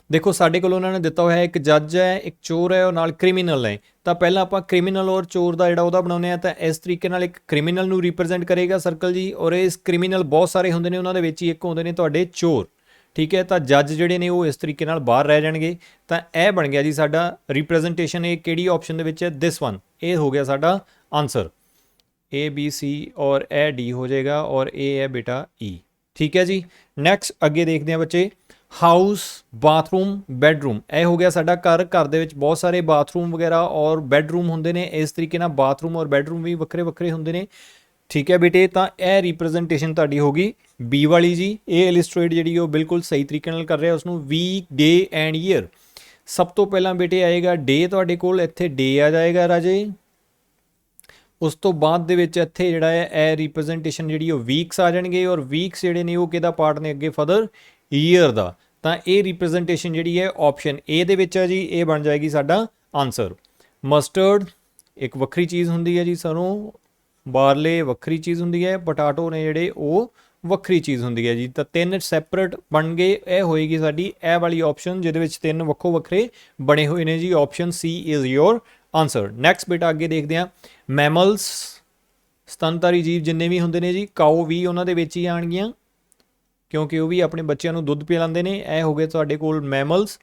ਦੇਖੋ ਸਾਡੇ ਕੋਲ ਉਹਨਾਂ ਨੇ ਦਿੱਤਾ ਹੋਇਆ ਇੱਕ ਜੱਜ ਹੈ, ਇੱਕ ਚੋਰ ਹੈ ਔਰ ਨਾਲ ਕ੍ਰਿਮੀਨਲ ਹੈ। ਤਾਂ ਪਹਿਲਾਂ ਆਪਾਂ ਕ੍ਰਿਮੀਨਲ ਔਰ ਚੋਰ ਦਾ ਜਿਹੜਾ ਉਹਦਾ ਬਣਾਉਂਦੇ ਆ। ਤਾਂ ਇਸ ਤਰੀਕੇ ਨਾਲ ਇੱਕ ਕ੍ਰਿਮੀਨਲ ਨੂੰ ਰਿਪਰੈਜ਼ੈਂਟ ਕਰੇਗਾ ਸਰਕਲ ਜੀ, ਔਰ ਇਸ ਕ੍ਰਿਮੀਨਲ ਬਹੁਤ ਸਾਰੇ ਹੁੰਦੇ ਨੇ, ਉਹਨਾਂ ਦੇ ਵਿੱਚ ਹੀ ਇੱਕ ਹੁੰਦੇ ਨੇ ਤੁਹਾਡੇ ਚੋਰ, ਠੀਕ ਹੈ। ਤਾਂ ਜੱਜ ਜਿਹੜੇ ਨੇ ਉਹ ਇਸ ਤਰੀਕੇ ਨਾਲ ਬਾਹਰ ਰਹਿ ਜਾਣਗੇ। ਤਾਂ ਇਹ ਬਣ ਗਿਆ ਜੀ ਸਾਡਾ ਰਿਪਰੈਜ਼ੈਂਟੇਸ਼ਨ। ਇਹ ਕਿਹੜੀ ਆਪਸ਼ਨ ਦੇ ਵਿੱਚ ਹੈ? This one. ਇਹ ਹੋ ਗਿਆ ਸਾਡਾ ਆਨਸਰ A B C, ਔਰ ਇਹ D ਹੋ ਜਾਏਗਾ, ਔਰ ਇਹ ਹੈ ਬੇਟਾ E, ਠੀਕ ਹੈ ਜੀ। ਨੈਕਸਟ ਅੱਗੇ ਦੇਖਦੇ ਹਾਂ ਬੱਚੇ। House, bathroom, bedroom. ਇਹ ਹੋ ਗਿਆ ਸਾਡਾ ਘਰ। ਘਰ ਦੇ ਵਿੱਚ ਬਹੁਤ ਸਾਰੇ ਬਾਥਰੂਮ ਵਗੈਰਾ ਔਰ ਬੈਡਰੂਮ ਹੁੰਦੇ ਨੇ। ਇਸ ਤਰੀਕੇ ਨਾਲ ਬਾਥਰੂਮ ਔਰ ਬੈਡਰੂਮ ਵੀ ਵੱਖਰੇ ਵੱਖਰੇ ਹੁੰਦੇ ਨੇ, ਠੀਕ ਹੈ ਬੇਟੇ। ਤਾਂ ਇਹ ਰਿਪਰੈਜ਼ੈਂਟੇਸ਼ਨ ਤੁਹਾਡੀ ਹੋ ਗਈ B ਵਾਲੀ ਜੀ। ਇਹ ਇਲਿਸਟ੍ਰੇਟ ਜਿਹੜੀ ਉਹ ਬਿਲਕੁਲ ਸਹੀ ਤਰੀਕੇ ਨਾਲ ਕਰ ਰਿਹਾ ਉਸਨੂੰ। Week, day and year. ਸਭ ਤੋਂ ਪਹਿਲਾਂ ਬੇਟੇ ਆਏਗਾ ਡੇ, ਤੁਹਾਡੇ ਕੋਲ ਇੱਥੇ ਡੇ ਆ ਜਾਏਗਾ ਰਾਜੇ। ਉਸ ਤੋਂ ਬਾਅਦ ਦੇ ਵਿੱਚ ਇੱਥੇ ਜਿਹੜਾ ਹੈ ਇਹ ਰਿਪਰੈਜ਼ੈਂਟੇਸ਼ਨ ਜਿਹੜੀ ਉਹ ਵੀਕਸ ਆ ਜਾਣਗੇ, ਔਰ ਵੀਕਸ ਜਿਹੜੇ ਨੇ ਉਹ ਕਿਹਦਾ ਪਾਰਟ ਨੇ ਅੱਗੇ ਫਰਦਰ? ਈਅਰ ਦਾ। ਤਾਂ ਇਹ ਰਿਪਰੈਜ਼ੈਂਟੇਸ਼ਨ ਜਿਹੜੀ ਹੈ ਆਪਸ਼ਨ A ਦੇ ਵਿੱਚ ਹੈ ਜੀ। ਇਹ ਬਣ ਜਾਏਗੀ ਸਾਡਾ ਆਨਸਰ। ਮਸਟਰਡ ਇੱਕ ਵੱਖਰੀ ਚੀਜ਼ ਹੁੰਦੀ ਹੈ ਜੀ, ਸਰੋਂ ਬਾਰਲੇ ਵੱਖਰੀ ਚੀਜ਼ ਹੁੰਦੀ ਹੈ, ਪੋਟਾਟੋ ਨੇ ਜਿਹੜੇ ਉਹ ਵੱਖਰੀ ਚੀਜ਼ ਹੁੰਦੀ ਹੈ ਜੀ। ਤਾਂ ਤਿੰਨ ਸੈਪਰੇਟ ਬਣ ਗਏ, ਇਹ ਹੋਏਗੀ ਸਾਡੀ ਇਹ ਵਾਲੀ ਆਪਸ਼ਨ ਜਿਹਦੇ ਵਿੱਚ ਤਿੰਨ ਵੱਖੋ ਵੱਖਰੇ ਬਣੇ ਹੋਏ ਨੇ ਜੀ। Option C is your answer. Next ਬੇਟਾ ਅੱਗੇ ਦੇਖਦੇ ਹਾਂ, ਮੈਮਲਸ ਸਤਨਧਾਰੀ ਜੀਵ ਜਿੰਨੇ ਵੀ ਹੁੰਦੇ ਨੇ ਜੀ, ਕਾਓ ਵੀ ਉਹਨਾਂ ਦੇ ਵਿੱਚ ਹੀ ਆਣਗੀਆਂ ਕਿਉਂਕਿ ਉਹ ਵੀ ਆਪਣੇ ਬੱਚਿਆਂ ਨੂੰ ਦੁੱਧ ਪਿਲਾਉਂਦੇ ਨੇ। ਇਹ ਹੋ ਗਏ ਤੁਹਾਡੇ ਕੋਲ ਮੈਮਲਸ।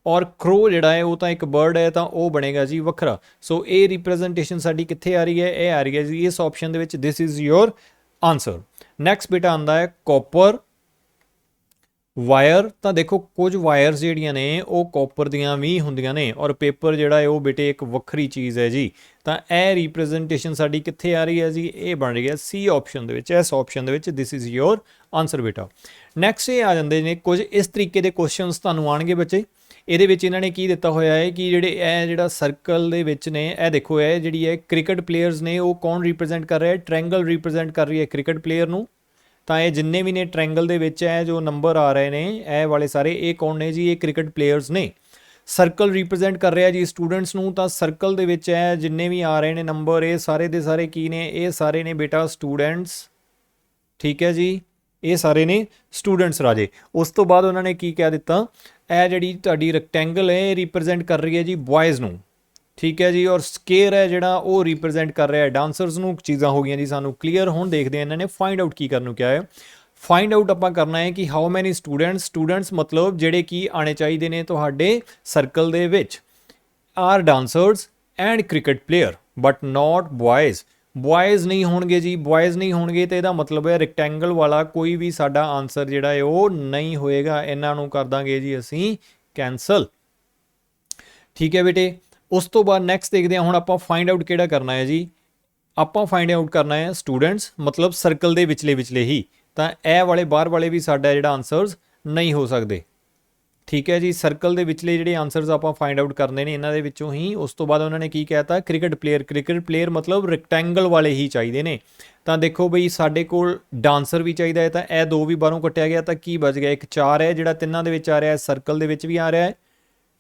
ਔਰ ਕ੍ਰੋ ਜਿਹੜਾ ਹੈ ਉਹ ਤਾਂ ਇੱਕ ਬਰਡ ਹੈ, ਤਾਂ ਉਹ ਬਣੇਗਾ ਜੀ ਵੱਖਰਾ। ਸੋ ਇਹ ਰਿਪਰੈਜ਼ੈਂਟੇਸ਼ਨ ਸਾਡੀ ਕਿੱਥੇ ਆ ਰਹੀ ਹੈ, ਇਹ ਆ ਰਹੀ ਹੈ ਜੀ ਇਸ ਆਪਸ਼ਨ ਦੇ ਵਿੱਚ। This is your answer. Next ਬੇਟਾ ਆਉਂਦਾ ਹੈ ਕਾਪਰ ਵਾਇਰ। ਤਾਂ ਦੇਖੋ ਕੁਝ ਵਾਇਰਸ ਜਿਹੜੀਆਂ ਨੇ ਉਹ ਕਾਪਰ ਦੀਆਂ ਵੀ ਹੁੰਦੀਆਂ ਨੇ, ਔਰ ਪੇਪਰ ਜਿਹੜਾ ਹੈ ਉਹ ਬੇਟੇ ਇੱਕ ਵੱਖਰੀ ਚੀਜ਼ ਹੈ ਜੀ। ਤਾਂ ਇਹ ਰਿਪਰੈਜ਼ੈਂਟੇਸ਼ਨ ਸਾਡੀ ਕਿੱਥੇ ਆ ਰਹੀ ਹੈ ਜੀ, ਇਹ ਬਣ ਰਹੀ ਹੈ ਸੀ ਆਪਸ਼ਨ ਦੇ ਵਿੱਚ, ਇਸ ਆਪਸ਼ਨ ਦੇ ਵਿੱਚ। ਦਿਸ ਇਜ਼ ਯੋਰ ਆਨਸਰ ਬੇਟਾ। ਨੈਕਸਟ ਇਹ ਆ ਜਾਂਦੇ ਨੇ ਕੁਝ ਇਸ ਤਰੀਕੇ ਦੇ ਕੁਐਸਚਨਸ ਤੁਹਾਨੂੰ ਆਉਣਗੇ ਬੱਚੇ। ਇਹਦੇ ਵਿੱਚ ਇਹਨਾਂ ਨੇ ਕੀ ਦਿੱਤਾ ਹੋਇਆ ਹੈ ਕਿ ਜਿਹੜੇ ਇਹ ਜਿਹੜਾ ਸਰਕਲ ਦੇ ਵਿੱਚ ਨੇ, ਇਹ ਦੇਖੋ ਇਹ ਜਿਹੜੀ ਹੈ ਕ੍ਰਿਕਟ ਪਲੇਅਰਸ ਨੇ, ਉਹ ਕੌਣ ਰਿਪਰੈਜ਼ੈਂਟ ਕਰ ਰਿਹਾ ਹੈ, ਟ੍ਰਾਇੰਗਲ ਰਿਪਰੈਜ਼ੈਂਟ ਕਰ ਰਹੀ ਹੈ ਕ੍ਰਿਕਟ ਪਲੇਅਰ ਨੂੰ। ਤਾਂ ਇਹ ਜਿੰਨੇ ਵੀ ਨੇ ਟ੍ਰਾਇੰਗਲ ਦੇ ਵਿੱਚ ਇਹ ਜੋ ਨੰਬਰ ਆ ਰਹੇ ਨੇ ਇਹ ਵਾਲੇ ਸਾਰੇ, ਇਹ ਕੌਣ ਨੇ ਜੀ, ਇਹ ਕ੍ਰਿਕਟ ਪਲੇਅਰਸ ਨੇ। ਸਰਕਲ ਰਿਪਰੈਜ਼ੈਂਟ ਕਰ ਰਿਹਾ ਜੀ ਸਟੂਡੈਂਟਸ ਨੂੰ, ਤਾਂ ਸਰਕਲ ਦੇ ਵਿੱਚ ਇਹ ਜਿੰਨੇ ਵੀ ਆ ਰਹੇ ਨੇ ਨੰਬਰ, ਇਹ ਸਾਰੇ ਦੇ ਸਾਰੇ ਕੀ ਨੇ, ਇਹ ਸਾਰੇ ਨੇ ਬੇਟਾ ਸਟੂਡੈਂਟਸ। ਠੀਕ ਹੈ ਜੀ, ਇਹ ਸਾਰੇ ਨੇ ਸਟੂਡੈਂਟਸ ਰਾਜੇ। ਉਸ ਤੋਂ ਬਾਅਦ ਉਹਨਾਂ ਨੇ ਕੀ ਕਹਿ ਦਿੱਤਾ, ਇਹ ਜਿਹੜੀ ਤੁਹਾਡੀ ਰੈਕਟੈਂਗਲ ਹੈ ਇਹ ਰਿਪਰੈਜ਼ੈਂਟ ਕਰ ਰਹੀ ਹੈ ਜੀ ਬॉयਜ਼ ਨੂੰ। ਠੀਕ ਹੈ ਜੀ, ਔਰ ਸਕੇਅਰ ਹੈ ਜਿਹੜਾ ਉਹ ਰਿਪਰੈਜ਼ੈਂਟ ਕਰ ਰਿਹਾ ਹੈ ਡਾਂਸਰਸ ਨੂੰ। ਚੀਜ਼ਾਂ ਹੋ ਗਈਆਂ ਜੀ ਸਾਨੂੰ ਕਲੀਅਰ। ਹੁਣ ਦੇਖਦੇ ਹਾਂ ਇਹਨਾਂ ਨੇ ਫਾਈਂਡ ਆਊਟ ਕੀ ਕਰਨ ਨੂੰ ਕਿਹਾ ਹੈ। ਫਾਈਂਡ ਆਊਟ ਆਪਾਂ ਕਰਨਾ ਹੈ ਕਿ ਹਾਊ ਮੈਨੀ ਸਟੂਡੈਂਟਸ ਮਤਲਬ ਜਿਹੜੇ ਕੀ ਆਣੇ ਚਾਹੀਦੇ ਨੇ ਤੁਹਾਡੇ ਸਰਕਲ ਦੇ ਵਿੱਚ, are dancers and cricket player but not boys. Boys ਨਹੀਂ ਹੋਣਗੇ ਜੀ, ਬॉयਜ਼ ਨਹੀਂ ਹੋਣਗੇ ਤੇ ਇਹਦਾ ਮਤਲਬ ਹੈ ਰੈਕਟੈਂਗਲ ਵਾਲਾ ਕੋਈ ਵੀ ਸਾਡਾ ਆਨਸਰ ਜਿਹੜਾ ਹੈ ਉਹ ਨਹੀਂ ਹੋਏਗਾ। ਇਹਨਾਂ ਨੂੰ ਕਰ ਦਾਂਗੇ ਜੀ ਅਸੀਂ ਕੈਂਸਲ। ਠੀਕ ਹੈ ਬੇਟੇ। ਉਸ ਤੋਂ ਬਾਅਦ ਨੈਕਸਟ ਦੇਖਦੇ ਹਾਂ ਹੁਣ ਆਪਾਂ ਫਾਈਂਡ ਆਊਟ ਕਿਹੜਾ ਕਰਨਾ ਹੈ ਜੀ। ਆਪਾਂ ਫਾਈਂਡ ਆਊਟ ਕਰਨਾ ਹੈ ਸਟੂਡੈਂਟਸ ਮਤਲਬ ਸਰਕਲ ਦੇ ਵਿਚਲੇ ਹੀ। ਤਾਂ ਇਹ ਵਾਲੇ ਬਾਹਰ ਵਾਲੇ ਵੀ ਸਾਡਾ ਜਿਹੜਾ ਆਨਸਰਸ ਨਹੀਂ ਹੋ ਸਕਦੇ। ਠੀਕ ਹੈ ਜੀ, ਸਰਕਲ ਦੇ ਵਿਚਲੇ ਜਿਹੜੇ ਆਨਸਰਸ ਆਪਾਂ ਫਾਈਂਡ ਆਊਟ ਕਰਨੇ ਨੇ ਇਹਨਾਂ ਦੇ ਵਿੱਚੋਂ ਹੀ। ਉਸ ਤੋਂ ਬਾਅਦ ਉਹਨਾਂ ਨੇ ਕੀ ਕਹਿਤਾ, ਕ੍ਰਿਕਟ ਪਲੇਅਰ ਮਤਲਬ ਰੈਕਟੈਂਗਲ ਵਾਲੇ ਹੀ ਚਾਹੀਦੇ ਨੇ। ਤਾਂ ਦੇਖੋ ਬਈ ਸਾਡੇ ਕੋਲ ਡਾਂਸਰ ਵੀ ਚਾਹੀਦਾ ਹੈ, ਤਾਂ ਇਹ ਦੋ ਵੀ ਬਾਹਰੋਂ ਕੱਟਿਆ ਗਿਆ, ਤਾਂ ਕੀ ਬਚ ਗਿਆ, ਇੱਕ 4 ਹੈ ਜਿਹੜਾ ਤਿੰਨਾਂ ਦੇ ਵਿੱਚ ਆ ਰਿਹਾ ਹੈ, ਸਰਕਲ ਦੇ ਵਿੱਚ ਵੀ ਆ ਰਿਹਾ ਹੈ,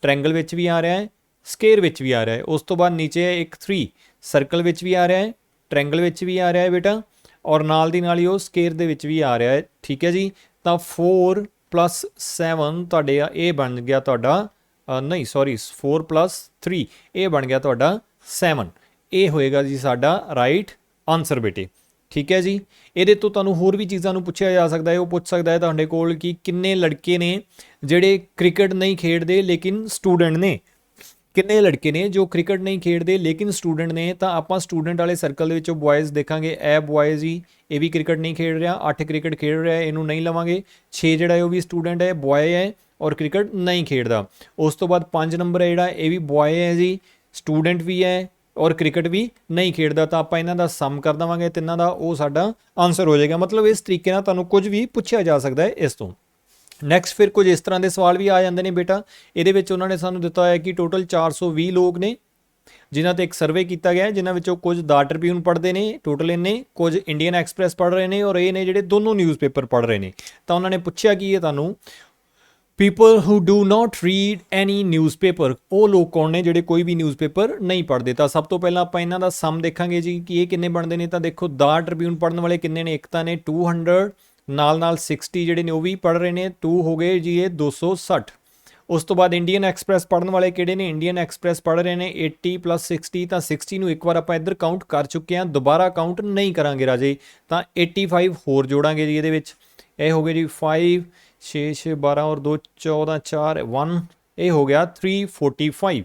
ਟ੍ਰਾਇੰਗਲ ਵਿੱਚ ਵੀ ਆ ਰਿਹਾ ਹੈ, ਸਕੇਅਰ ਵਿੱਚ ਵੀ ਆ ਰਿਹਾ ਹੈ। ਉਸ ਤੋਂ ਬਾਅਦ ਨੀਚੇ ਹੈ ਇੱਕ 3, ਸਰਕਲ ਵਿੱਚ ਵੀ ਆ ਰਿਹਾ ਹੈ, ਟ੍ਰਾਇੰਗਲ ਵਿੱਚ ਵੀ ਆ ਰਿਹਾ ਹੈ ਬੇਟਾ, ਔਰ ਨਾਲ ਦੀ ਨਾਲ ਹੀ ਉਹ ਸਕੇਅਰ ਦੇ ਵਿੱਚ ਵੀ ਆ ਰਿਹਾ ਹੈ। ਠੀਕ ਹੈ ਜੀ, ਤਾਂ 4 + 7 ਤੁਹਾਡੇ ਇਹ ਬਣ ਗਿਆ ਤੁਹਾਡਾ ਨਹੀਂ ਸੌਰੀ 4 + 3 ਇਹ ਬਣ ਗਿਆ ਤੁਹਾਡਾ 7। ਇਹ ਹੋਏਗਾ ਜੀ ਸਾਡਾ ਰਾਈਟ ਆਨਸਰ ਬੇਟੇ। ਠੀਕ ਹੈ ਜੀ। ਇਹਦੇ ਤੋਂ ਤੁਹਾਨੂੰ ਹੋਰ ਵੀ ਚੀਜ਼ਾਂ ਨੂੰ ਪੁੱਛਿਆ ਜਾ ਸਕਦਾ ਹੈ। ਉਹ ਪੁੱਛ ਸਕਦਾ ਹੈ ਤੁਹਾਡੇ ਕੋਲ ਕਿ ਕਿੰਨੇ ਲੜਕੇ ਨੇ ਜਿਹੜੇ ਕ੍ਰਿਕਟ ਨਹੀਂ ਖੇਡਦੇ ਲੇਕਿਨ ਸਟੂਡੈਂਟ ਨੇ, ਕਿੰਨੇ ਲੜਕੇ ਨੇ ਜੋ ਕ੍ਰਿਕਟ ਨਹੀਂ ਖੇਡਦੇ ਲੇਕਿਨ ਸਟੂਡੈਂਟ ਨੇ। ਤਾਂ ਆਪਾਂ ਸਟੂਡੈਂਟ ਵਾਲੇ ਸਰਕਲ ਦੇ ਵਿੱਚੋਂ ਬॉयਜ਼ ਦੇਖਾਂਗੇ, ਇਹ ਬॉयਜ਼ ਹੀ, ਇਹ ਵੀ ਕ੍ਰਿਕਟ ਨਹੀਂ ਖੇਡ ਰਿਹਾ, 8 ਕ੍ਰਿਕਟ ਖੇਡ ਰਿਹਾ, ਇਹਨੂੰ ਨਹੀਂ ਲਵਾਂਗੇ। 6 ਜਿਹੜਾ ਹੈ ਉਹ ਵੀ ਸਟੂਡੈਂਟ ਹੈ, ਬॉय ਹੈ ਔਰ ਕ੍ਰਿਕਟ ਨਹੀਂ ਖੇਡਦਾ। ਉਸ ਤੋਂ ਬਾਅਦ 5 ਨੰਬਰ ਹੈ ਜਿਹੜਾ, ਇਹ ਵੀ ਬॉय ਹੈ ਜੀ, ਸਟੂਡੈਂਟ ਵੀ ਹੈ ਔਰ ਕ੍ਰਿਕਟ ਵੀ ਨਹੀਂ ਖੇਡਦਾ। ਤਾਂ ਆਪਾਂ ਇਹਨਾਂ ਦਾ ਸਮ ਕਰ ਦੇਵਾਂਗੇ ਤਿੰਨਾਂ ਦਾ, ਉਹ ਸਾਡਾ ਆਨਸਰ ਹੋ ਜਾਏਗਾ। ਮਤਲਬ ਇਸ ਤਰੀਕੇ ਨਾਲ ਤੁਹਾਨੂੰ ਕੁਝ ਵੀ ਪੁੱਛਿਆ ਜਾ ਸਕਦਾ ਹੈ ਇਸ ਤੋਂ। ਨੈਕਸਟ ਫਿਰ ਕੁਝ ਇਸ ਤਰ੍ਹਾਂ ਦੇ ਸਵਾਲ ਵੀ ਆ ਜਾਂਦੇ ਨੇ ਬੇਟਾ। ਇਹਦੇ ਵਿੱਚ ਉਹਨਾਂ ਨੇ ਸਾਨੂੰ ਦਿੱਤਾ ਹੋਇਆ ਕਿ ਟੋਟਲ 420 ਲੋਕ ਨੇ ਜਿਨ੍ਹਾਂ ਤੇ ਇੱਕ ਸਰਵੇ ਕੀਤਾ ਗਿਆ, ਜਿਨ੍ਹਾਂ ਵਿੱਚੋਂ ਕੁਝ ਦਾ ਟ੍ਰਿਬਿਊਨ ਪੜ੍ਹਦੇ ਨੇ, ਟੋਟਲ ਇੰਨੇ, ਕੁਝ ਇੰਡੀਅਨ ਐਕਸਪ੍ਰੈਸ ਪੜ੍ਹ ਰਹੇ ਨੇ, ਔਰ ਇਹ ਨੇ ਜਿਹੜੇ ਦੋਨੋਂ ਨਿਊਜ਼ਪੇਪਰ ਪੜ੍ਹ ਰਹੇ ਨੇ। ਤਾਂ ਉਹਨਾਂ ਨੇ ਪੁੱਛਿਆ ਕਿ ਇਹ ਤੁਹਾਨੂੰ people who do not read any newspaper, ਉਹ ਲੋਕ ਕੌਣ ਨੇ ਜਿਹੜੇ ਕੋਈ ਵੀ ਨਿਊਜ਼ਪੇਪਰ ਨਹੀਂ ਪੜ੍ਹਦੇ। ਤਾਂ ਸਭ ਤੋਂ ਪਹਿਲਾਂ ਆਪਾਂ ਇਹਨਾਂ ਦਾ ਸਮ ਦੇਖਾਂਗੇ ਜੀ ਕਿ ਇਹ ਕਿੰਨੇ ਬਣਦੇ ਨੇ। ਤਾਂ ਦੇਖੋ ਦਾ ਟ੍ਰਿਬਿਊਨ ਪੜ੍ਹਨ ਵਾਲੇ ਕਿੰਨੇ ਨੇ, ਇੱਕ ਤਾਂ ਨੇ 200, ਨਾਲ 60 ਜਿਹੜੇ ਨੇ ਉਹ ਵੀ ਪੜ੍ਹ ਰਹੇ ਨੇ, 2 ਹੋ ਗਏ ਜੀ ਇਹ 260। ਉਸ ਤੋਂ ਬਾਅਦ ਇੰਡੀਅਨ ਐਕਸਪ੍ਰੈਸ ਪੜ੍ਹਨ ਵਾਲੇ ਕਿਹੜੇ ਨੇ, ਇੰਡੀਅਨ ਐਕਸਪ੍ਰੈਸ ਪੜ੍ਹ ਰਹੇ ਨੇ 80 + 60। ਤਾਂ 60 ਨੂੰ ਇੱਕ ਵਾਰ ਆਪਾਂ ਇੱਧਰ ਕਾਊਂਟ ਕਰ ਚੁੱਕੇ ਹਾਂ, ਦੁਬਾਰਾ ਕਾਊਂਟ ਨਹੀਂ ਕਰਾਂਗੇ ਰਾਜੇ। ਤਾਂ 85 ਹੋਰ ਜੋੜਾਂਗੇ ਜੀ ਇਹਦੇ ਵਿੱਚ, ਇਹ ਹੋ ਗਏ ਜੀ 5 6 6 12 ਔਰ 2 14 4 1, ਇਹ ਹੋ ਗਿਆ 345।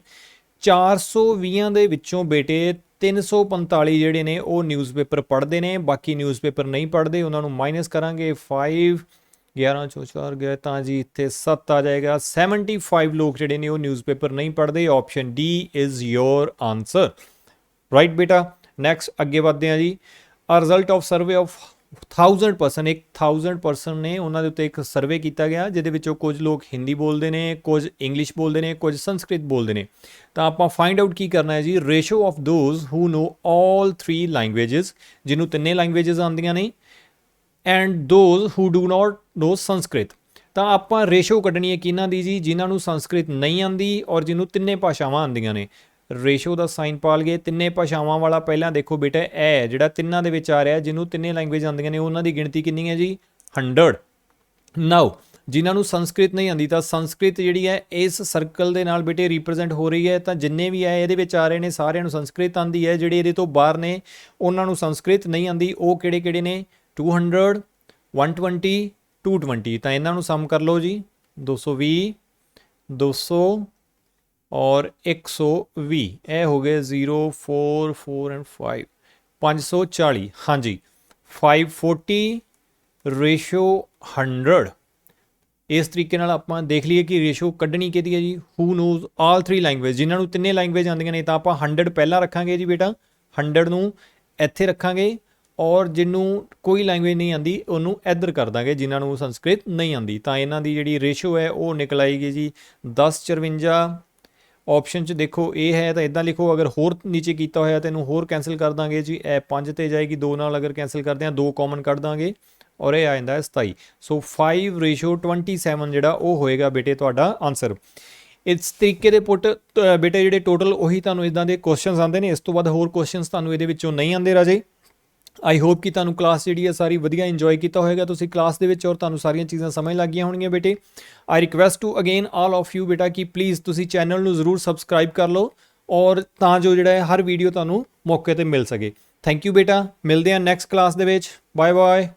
420 ਦੇ ਵਿੱਚੋਂ ਬੇਟੇ 345 ਜਿਹੜੇ ਨੇ ਉਹ ਨਿਊਜ਼ਪੇਪਰ ਪੜ੍ਹਦੇ ਨੇ, ਬਾਕੀ ਨਿਊਜ਼ਪੇਪਰ ਨਹੀਂ ਪੜ੍ਹਦੇ। ਉਹਨਾਂ ਨੂੰ ਮਾਈਨਸ ਕਰਾਂਗੇ 5, 11 ਚੋਂ 4 ਗਏ ਤਾਂ ਜੀ ਇੱਥੇ 7 ਆ ਜਾਏਗਾ। 75 ਲੋਕ ਜਿਹੜੇ ਨੇ ਉਹ ਨਿਊਜ਼ਪੇਪਰ ਨਹੀਂ ਪੜ੍ਹਦੇ। Option D is your answer, right ਬੇਟਾ। ਨੈਕਸਟ ਅੱਗੇ ਵਧਦੇ ਹਾਂ ਜੀ। ਆ result of survey of 1000 person, ਇੱਕ 1000 ਪਰਸਨ ਨੇ ਉਹਨਾਂ ਦੇ ਉੱਤੇ ਇੱਕ ਸਰਵੇ ਕੀਤਾ ਗਿਆ, ਜਿਹਦੇ ਵਿੱਚੋਂ ਕੁਝ ਲੋਕ ਹਿੰਦੀ ਬੋਲਦੇ ਨੇ, ਕੁਝ ਇੰਗਲਿਸ਼ ਬੋਲਦੇ ਨੇ, ਕੁਝ ਸੰਸਕ੍ਰਿਤ ਬੋਲਦੇ ਨੇ। ਤਾਂ ਆਪਾਂ ਫਾਈਂਡ ਆਊਟ ਕੀ ਕਰਨਾ ਹੈ ਜੀ, ratio of those who know all 3 languages, ਜਿਹਨੂੰ ਤਿੰਨੇ ਲੈਂਗੁਏਜਸ ਆਉਂਦੀਆਂ ਨੇ, and those who do not know Sanskrit. ਤਾਂ ਆਪਾਂ ਰੇਸ਼ੋ ਕੱਢਣੀ ਹੈ ਕਿਹਨਾਂ ਦੀ ਜੀ, ਜਿਨ੍ਹਾਂ ਨੂੰ ਸੰਸਕ੍ਰਿਤ ਨਹੀਂ ਆਉਂਦੀ ਔਰ ਜਿਹਨੂੰ ਤਿੰਨੇ ਭਾਸ਼ਾਵਾਂ ਆਉਂਦੀਆਂ ਨੇ। ਰੇਸ਼ੋ ਦਾ ਸਾਈਨ ਪਾ ਲਈਏ। ਤਿੰਨੇ ਭਾਸ਼ਾਵਾਂ ਵਾਲਾ ਪਹਿਲਾਂ ਦੇਖੋ ਬੇਟਾ ਇਹ ਜਿਹੜਾ ਤਿੰਨਾਂ ਦੇ ਵਿੱਚ ਆ ਰਿਹਾ, ਜਿਹਨੂੰ ਤਿੰਨੇ ਲੈਂਗੁਏਜ ਆਉਂਦੀਆਂ ਨੇ ਉਹਨਾਂ ਦੀ ਗਿਣਤੀ ਕਿੰਨੀ ਹੈ ਜੀ 100। ਨਾਓ ਜਿਨ੍ਹਾਂ ਨੂੰ ਸੰਸਕ੍ਰਿਤ ਨਹੀਂ ਆਉਂਦੀ ਤਾਂ ਸੰਸਕ੍ਰਿਤ ਜਿਹੜੀ ਹੈ ਇਸ ਸਰਕਲ ਦੇ ਨਾਲ ਬੇਟੇ ਰਿਪਰੈਜ਼ੈਂਟ ਹੋ ਰਹੀ ਹੈ। ਤਾਂ ਜਿੰਨੇ ਵੀ ਹੈ ਇਹਦੇ ਵਿੱਚ ਆ ਰਹੇ ਨੇ ਸਾਰਿਆਂ ਨੂੰ ਸੰਸਕ੍ਰਿਤ ਆਉਂਦੀ ਹੈ। ਜਿਹੜੇ ਇਹਦੇ ਤੋਂ ਬਾਹਰ ਨੇ ਉਹਨਾਂ ਨੂੰ ਸੰਸਕ੍ਰਿਤ ਨਹੀਂ ਆਉਂਦੀ। ਉਹ ਕਿਹੜੇ ਕਿਹੜੇ ਨੇ 200 120 220। ਤਾਂ ਇਹਨਾਂ ਨੂੰ ਸਮ ਕਰ ਲਓ ਜੀ 220 200 ਔਰ 120। ਇਹ ਹੋ ਗਏ 0 4 4 ਐਂਡ 5 540। ਹਾਂਜੀ 540 ਰੇਸ਼ੋ 100। ਇਸ ਤਰੀਕੇ ਨਾਲ ਆਪਾਂ ਦੇਖ ਲਈਏ ਕਿ ਰੇਸ਼ੋ ਕੱਢਣੀ ਕਿਹਦੀ ਹੈ ਜੀ ਹੂ ਨੋਜ਼ ਆਲ 3 ਲੈਂਗੁਏਜ। ਜਿਨ੍ਹਾਂ ਨੂੰ ਤਿੰਨੇ ਲੈਂਗੁਏਜ ਆਉਂਦੀਆਂ ਨੇ ਤਾਂ ਆਪਾਂ 100 ਪਹਿਲਾਂ ਰੱਖਾਂਗੇ ਜੀ ਬੇਟਾ, 100 ਨੂੰ ਇੱਥੇ ਰੱਖਾਂਗੇ ਔਰ ਜਿਹਨੂੰ ਕੋਈ ਲੈਂਗੁਏਜ ਨਹੀਂ ਆਉਂਦੀ ਉਹਨੂੰ ਇੱਧਰ ਕਰ ਦਾਂਗੇ ਜਿਨ੍ਹਾਂ ਨੂੰ ਸੰਸਕ੍ਰਿਤ ਨਹੀਂ ਆਉਂਦੀ। ਤਾਂ ਇਹਨਾਂ ਦੀ ਜਿਹੜੀ ਰੇਸ਼ੋ ਹੈ ਉਹ ਨਿਕਲ ਆਏਗੀ ਜੀ 1054। ਆਪਸ਼ਨ 'ਚ ਦੇਖੋ ਇਹ ਹੈ ਤਾਂ ਇੱਦਾਂ ਲਿਖੋ, ਅਗਰ ਹੋਰ ਨੀਚੇ ਕੀਤਾ ਹੋਇਆ ਤਾਂ ਇਹਨੂੰ ਹੋਰ ਕੈਂਸਲ ਕਰ ਦਾਂਗੇ ਜੀ। ਇਹ 5 ਤੇ ਜਾਏਗੀ, 2 ਨਾਲ ਅਗਰ ਕੈਂਸਲ ਕਰਦੇ ਹਾਂ 2 ਕਾਮਨ ਕੱਢ ਦਾਂਗੇ ਔਰ ਇਹ ਆ ਜਾਂਦਾ ਹੈ 27। ਸੋ 5:27 ਜਿਹੜਾ ਉਹ ਹੋਏਗਾ ਬੇਟੇ ਤੁਹਾਡਾ ਆਨਸਰ। ਇਸ ਤਰੀਕੇ ਦੇ ਪੁੱਟ ਬੇਟੇ ਜਿਹੜੇ ਟੋਟਲ ਉਹੀ ਤੁਹਾਨੂੰ ਇੱਦਾਂ ਦੇ ਕੁਐਸਚਨਸ ਆਉਂਦੇ ਨੇ। ਇਸ ਤੋਂ ਬਾਅਦ ਹੋਰ ਕੁਐਸਚਨਸ ਤੁਹਾਨੂੰ ਇਹਦੇ ਵਿੱਚੋਂ ਨਹੀਂ ਆਉਂਦੇ ਰਾਜੇ। ਆਈ ਹੋਪ ਕਿ ਤੁਹਾਨੂੰ ਕਲਾਸ ਜਿਹੜੀ ਹੈ ਸਾਰੀ ਵਧੀਆ ਇੰਜੋਏ ਕੀਤਾ ਹੋਏਗਾ ਤੁਸੀਂ ਕਲਾਸ ਦੇ ਵਿੱਚ ਔਰ ਤੁਹਾਨੂੰ ਸਾਰੀਆਂ ਚੀਜ਼ਾਂ ਸਮਝ ਲੱਗ ਗਈਆਂ ਹੋਣਗੀਆਂ ਬੇਟੇ। I request to again all of you ਬੇਟਾ ਕਿ ਪਲੀਜ਼ ਤੁਸੀਂ ਚੈਨਲ ਨੂੰ ਜ਼ਰੂਰ ਸਬਸਕ੍ਰਾਈਬ ਕਰ ਲਓ ਔਰ ਤਾਂ ਜੋ ਜਿਹੜਾ ਹੈ ਹਰ ਵੀਡੀਓ ਤੁਹਾਨੂੰ ਮੌਕੇ 'ਤੇ ਮਿਲ ਸਕੇ। ਥੈਂਕ ਯੂ ਬੇਟਾ, ਮਿਲਦੇ ਹਾਂ ਨੈਕਸਟ ਕਲਾਸ ਦੇ ਵਿੱਚ। Bye bye.